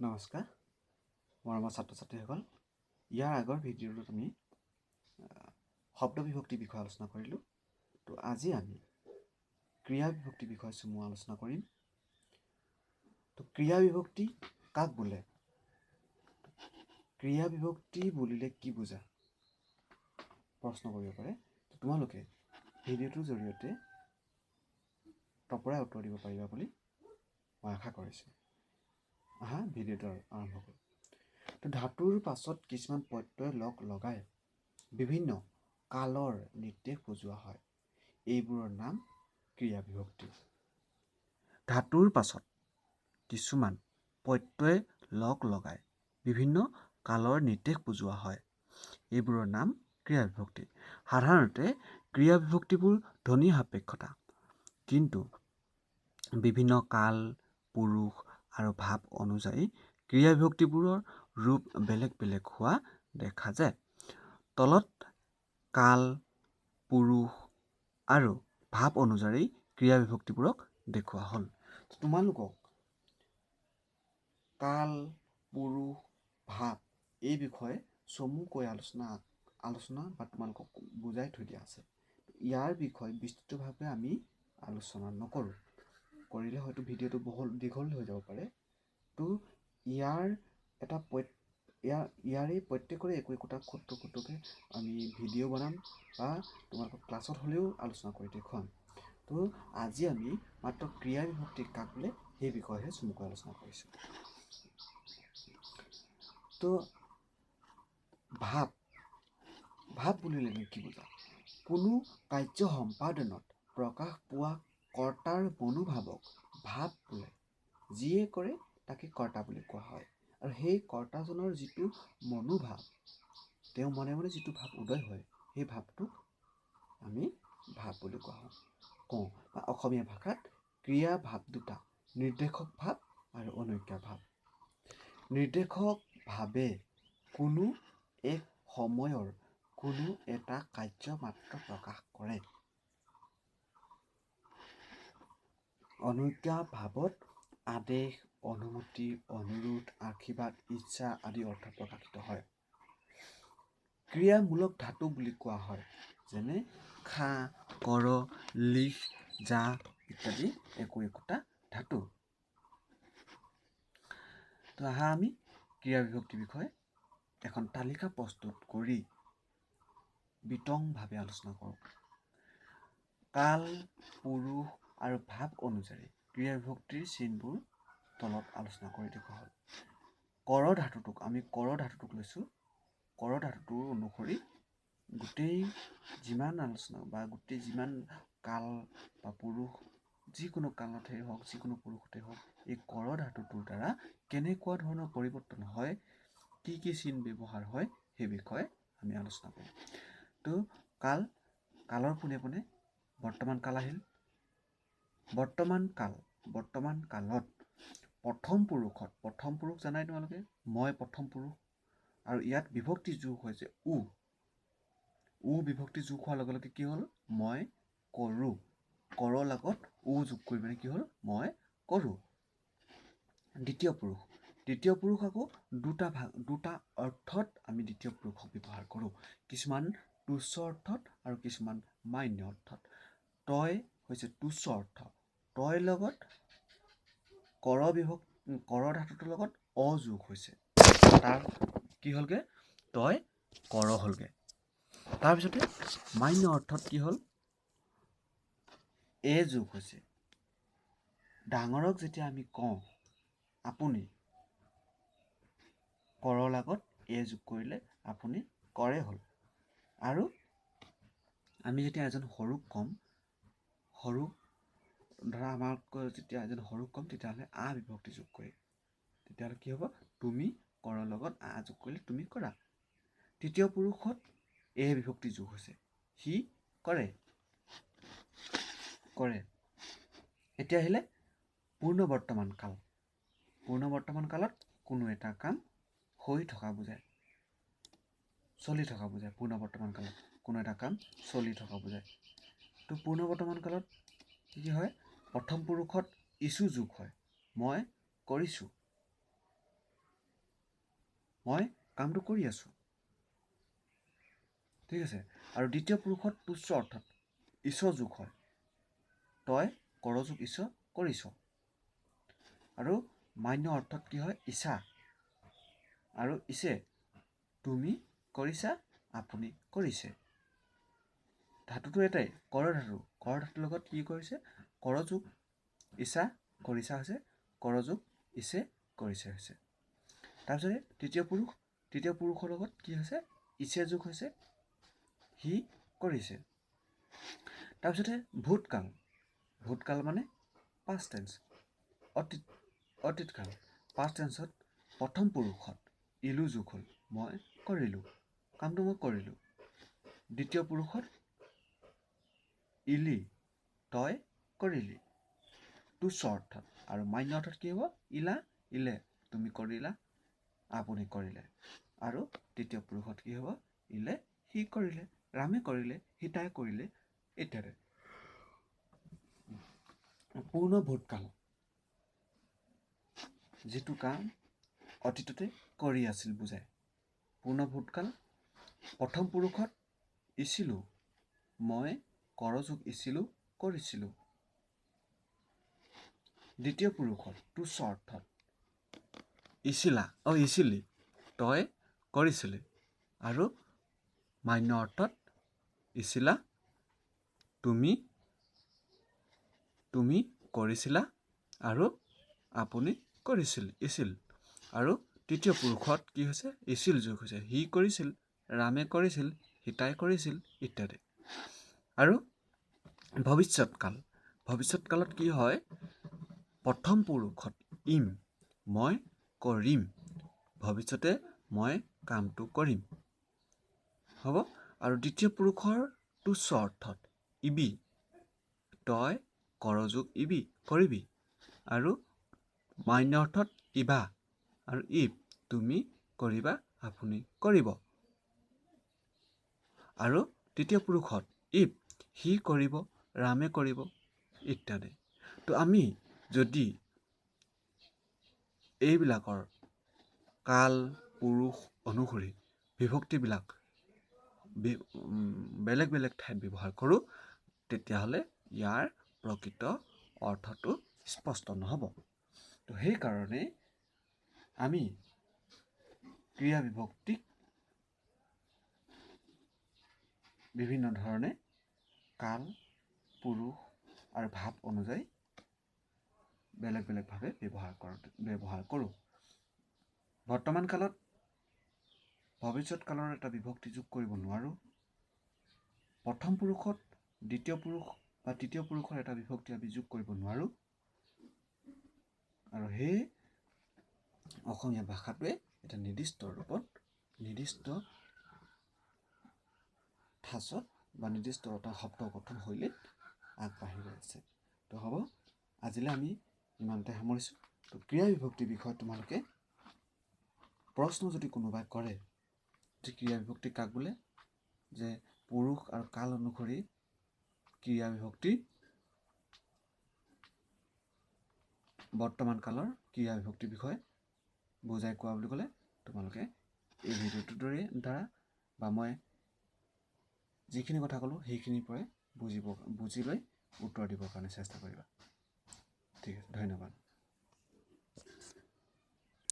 নমস্কাৰ মৰমৰ ছাত্ৰ ছাত্ৰীসকল ইয়াৰ আগৰ ভিডিঅ'টোত আমি শব্দ বিভক্তি বিষয়ে আলোচনা কৰিলোঁ তো আজি আমি ক্ৰিয়া বিভক্তি বিষয়ে চমু আলোচনা কৰিম তো ক্ৰিয়া বিভক্তি কাক বোলে ক্ৰিয়া বিভক্তি বুলিলে কি বুজা প্ৰশ্ন কৰিব পাৰে তোমালোকে ভিডিঅ'টোৰ জৰিয়তে টপৰাই উত্তৰ দিব পাৰিবা বুলি মই আশা কৰিছোঁ আহা ভিডিঅ'টো আৰম্ভ কৰোঁ তো ধাতুৰ পাছত কিছুমান প্ৰত্যয় লগাই বিভিন্ন কালৰ নিৰ্দেশ বুজোৱা হয় এইবোৰৰ নাম ক্ৰিয়া বিভক্তি ধাতুৰ পাছত কিছুমান প্ৰত্যয় লগাই বিভিন্ন কালৰ নিৰ্দেশ বুজোৱা হয় এইবোৰৰ নাম ক্ৰিয়া বিভক্তি সাধাৰণতে ক্ৰিয়া বিভক্তিবোৰ ধ্বনি সাপেক্ষতা কিন্তু বিভিন্ন কাল পুৰুষ আৰু ভাৱ অনুযায়ী ক্ৰিয়া বিভক্তিবোৰৰ ৰূপ বেলেগ বেলেগ হোৱা দেখা যায় তলত কাল পুৰুষ আৰু ভাৱ অনুযায়ী ক্ৰিয়া বিভক্তিবোৰক দেখুওৱা হ'ল তোমালোকক কাল পুৰুষ ভাৱ এই বিষয়ে চমুকৈ আলোচনা বা তোমালোকক বুজাই থৈ দিয়া আছে ইয়াৰ বিষয়ে বিস্তৃতভাৱে আমি আলোচনা নকৰোঁ কৰিলে হয়তো ভিডিঅ'টো দীঘল হৈ যাব পাৰে তো ইয়াৰে প্ৰত্যেকৰে একোটা ক্ষুদ্ৰকৈ আমি ভিডিঅ' বনাম বা তোমালোকক ক্লাছত হ'লেও আলোচনা কৰি দেখুৱাম তো আজি আমি মাত্ৰ ক্ৰিয়া বিভক্তি কাক বোলে সেই বিষয়েহে চমুকৈ আলোচনা কৰিছোঁ তো ভাৱ বুলিলে কি বুজা কোনো কাৰ্য সম্পাদনত প্ৰকাশ পোৱা কৰ্তাৰ মনোভাৱক ভাৱ বোলে যিয়ে কৰে তাকে কৰ্তা বুলি কোৱা হয় আৰু সেই কৰ্তাজনৰ যিটো মনোভাৱ তেওঁ মনে মনে যিটো ভাৱ উদয় হয় সেই ভাৱটোক আমি ভাৱ বুলি কওঁ বা অসমীয়া ভাষাত ক্ৰিয়া ভাৱ দুটা নিৰ্দেশক ভাৱ আৰু অনৈক্য ভাৱ নিৰ্দেশক ভাৱে কোনো এক সময়ৰ কোনো এটা কাৰ্য মাত্ৰ প্ৰকাশ কৰে অনৈক্য ভাৱত আদেশ অনুমতি অনুৰোধ আশীৰ্বাদ ইচ্ছা আদি অৰ্থ প্ৰকাশিত হয় ক্ৰিয়ামূলক ধাতু বুলি কোৱা হয় যেনে খা কৰ লিখ যা ইত্যাদি একোটা ধাতু তো আহা আমি ক্ৰিয়া বিভক্তিৰ বিষয়ে এখন তালিকা প্ৰস্তুত কৰি বিতংভাৱে আলোচনা কৰোঁ কাল পুৰুষ আৰু ভাৱ অনুযায়ী ক্ৰিয়া বিভক্তিৰ চিনবোৰ তলত আলোচনা কৰি দেখুওৱা হ'ল কৰ ধাতুটোক লৈছোঁ কৰ ধাতুটোৰ অনুসৰি গোটেই যিমান আলোচনা বা গোটেই যিমান কাল বা পুৰুষ যিকোনো কালতেই হওক যিকোনো পুৰুষতেই হওক এই কৰ ধাতুটোৰ দ্বাৰা কেনেকুৱা ধৰণৰ পৰিৱৰ্তন হয় কি চিন ব্যৱহাৰ হয় সেই বিষয়ে আমি আলোচনা কৰিম তো কালৰ পোনে পোনে বৰ্তমান কাল আহিল বৰ্তমান কালত প্ৰথম পুৰুষ জানাই তোমালোকে মই প্ৰথম পুৰুষ আৰু ইয়াত বিভক্তি যোগ হৈছে উ বিভক্তি যোগ হোৱাৰ লগে লগে কি হ'ল মই কৰোঁ কৰৰ লগত উ যোগ কৰি মানে কি হ'ল মই কৰোঁ দ্বিতীয় পুৰুষ আকৌ দুটা অৰ্থত আমি দ্বিতীয় পুৰুষক ব্যৱহাৰ কৰোঁ কিছুমান তুচ্ছ অৰ্থত আৰু কিছুমান মান্য অৰ্থত তই হৈছে তুচ্ছ অৰ্থ তইৰ লগত কৰ ধাতুটোৰ লগত অযোগ হৈছে তাৰ কি হ'লগে তই কৰ হ'লগে তাৰপিছতে মান্য অৰ্থত কি হ'ল এ যোগ হৈছে ডাঙৰক যেতিয়া আমি কওঁ আপুনি কৰৰ লগত এ যোগ কৰিলে আপুনি কৰে হ'ল আৰু আমি যেতিয়া এজন সৰুক ক'ম ধৰা আমাক যেতিয়া এজন সৰুক ক'ম তেতিয়াহ'লে আ বিভক্তি যোগ কৰিম তেতিয়াহ'লে কি হ'ব তুমি কৰৰ লগত আ যোগ কৰিলে তুমি কৰা তৃতীয় পুৰুষত এ বিভক্তি যোগ হৈছে সি কৰে এতিয়া আহিলে পূৰ্ণ বৰ্তমান কালত কোনো এটা কাম হৈ থকা বুজায় চলি থকা বুজায় পূৰ্ণ বৰ্তমান কালত কোনো এটা কাম চলি থকা বুজায় তো পূৰ্ণ বৰ্তমান কালত কি হয় প্ৰথম পুৰুষত ইছু যোগ হয় মই কৰিছোঁ মই কামটো কৰি আছোঁ। ঠিক আছে। আৰু দ্বিতীয় পুৰুষত তুচ্ছ অৰ্থাৎ ইছ যোগ হয়। তই কৰযোগ ইছ কৰিছ। আৰু মান্য অৰ্থত কি হয়? ইছা আৰু ইছে তুমি কৰিছা, আপুনি কৰিছে। ধাতুটো এটাই, কৰ ধাতু। কৰ ধাতুৰ লগত কি কৰিছে? কৰযোগ ইছা কৰিছা হৈছে, কৰযোগ ইছে কৰিছে হৈছে। তাৰপিছতে তৃতীয় পুৰুষৰ লগত কি হৈছে? ইছে যোগ হৈছে, সি কৰিছে। তাৰপিছতে ভূতকাল। ভূতকাল মানে পাষ্ট টেন্স, অতীতকাল। পাষ্ট টেন্সত প্ৰথম পুৰুষত ইলু যোগ হ'ল, মই কৰিলোঁ, কামটো মই কৰিলোঁ। দ্বিতীয় পুৰুষত ইলি, তই কৰিলি, তুচ্ছ অৰ্থত। আৰু মান্য অৰ্থত কি হ'ব? ইলা, ইলে, তুমি কৰিলা, আপুনি কৰিলে। আৰু তৃতীয় পুৰুষত কি হ'ব? ইলে, সি কৰিলে, ৰামে কৰিলে, সীতাই কৰিলে ইত্যাদি। পূৰ্ণ ভূতকাল, যিটো কাম অতীততে কৰি আছিল বুজায়। পূৰ্ণ ভূতকাল প্ৰথম পুৰুষত ইছিলোঁ, মই কৰযোগ ইছিলোঁ কৰিছিলোঁ। দ্বিতীয় পুৰুষত তুচ্ছ অৰ্থত ইছিলি, তই কৰিছিলি। আৰু মান্য অৰ্থত ইছিলা, তুমি কৰিছিলা, আৰু আপুনি কৰিছিল, ইছিল। আৰু তৃতীয় পুৰুষত কি হৈছে? ইছিল যোগ হৈছে, সি কৰিছিল, ৰামে কৰিছিল, সীতাই কৰিছিল ইত্যাদি। আৰু ভৱিষ্যৎকাল। ভৱিষ্যৎকালত কি হয়? প্ৰথম পুৰুষত ইম, মই কৰিম, ভৱিষ্যতে মই কামটো কৰিম। হ'ব? আৰু দ্বিতীয় পুৰুষৰ তুচ্ছ অৰ্থত ইবি, তই কৰযোগ ইবি কৰিবি। আৰু মান্য অৰ্থত ইবা আৰু ইব, তুমি কৰিবা, আপুনি কৰিব। আৰু তৃতীয় পুৰুষত ইব, সি কৰিব, ৰামে কৰিব ইত্যাদি। তো আমি যদি এইবিলাকৰ কাল পুৰুষ অনুসৰি বিভক্তিবিলাক বেলেগ বেলেগ ঠাইত ব্যৱহাৰ কৰোঁ, তেতিয়াহ'লে ইয়াৰ প্ৰকৃত অৰ্থটো স্পষ্ট নহ'ব। তো সেইকাৰণে আমি ক্ৰিয়া বিভক্তিক বিভিন্ন ধৰণে কাল, পুৰুষ আৰু ভাৱ অনুযায়ী বেলেগ বেলেগভাৱে ব্যৱহাৰ কৰোঁ। বৰ্তমান কালত ভৱিষ্যৎ কালৰ এটা বিভক্তি যোগ কৰিব নোৱাৰোঁ। প্ৰথম পুৰুষত দ্বিতীয় পুৰুষ বা তৃতীয় পুৰুষৰ এটা বিভক্তি আমি যোগ কৰিব নোৱাৰোঁ। আৰু সেই অসমীয়া ভাষাটোৱে এটা নিৰ্দিষ্ট ৰূপত, নিৰ্দিষ্ট ঠাঁচত বা নিৰ্দিষ্ট এটা শব্দ গঠন শৈলীত আগবাঢ়ি গৈ আছে। তো হ'ব, আজিলৈ আমি ইমানতে সামৰিছোঁ। তো ক্ৰিয়া বিভক্তিৰ বিষয়ে তোমালোকে প্ৰশ্ন যদি কোনোবাই কৰে যে ক্ৰিয়া বিভক্তি কাক বোলে, যে পুৰুষ আৰু কাল অনুসৰি ক্ৰিয়া বিভক্তি বৰ্তমান কালৰ ক্ৰিয়া বিভক্তিৰ বিষয়ে বুজাই কোৱা বুলি ক'লে, তোমালোকে এই ভিডিঅ'টোৰ দ্বাৰা বা মই যিখিনি কথা ক'লোঁ সেইখিনিৰ পৰাই বুজি লৈ উত্তৰ দিবৰ কাৰণে চেষ্টা কৰিবা। ঠিক আছে, ধন্যবাদ।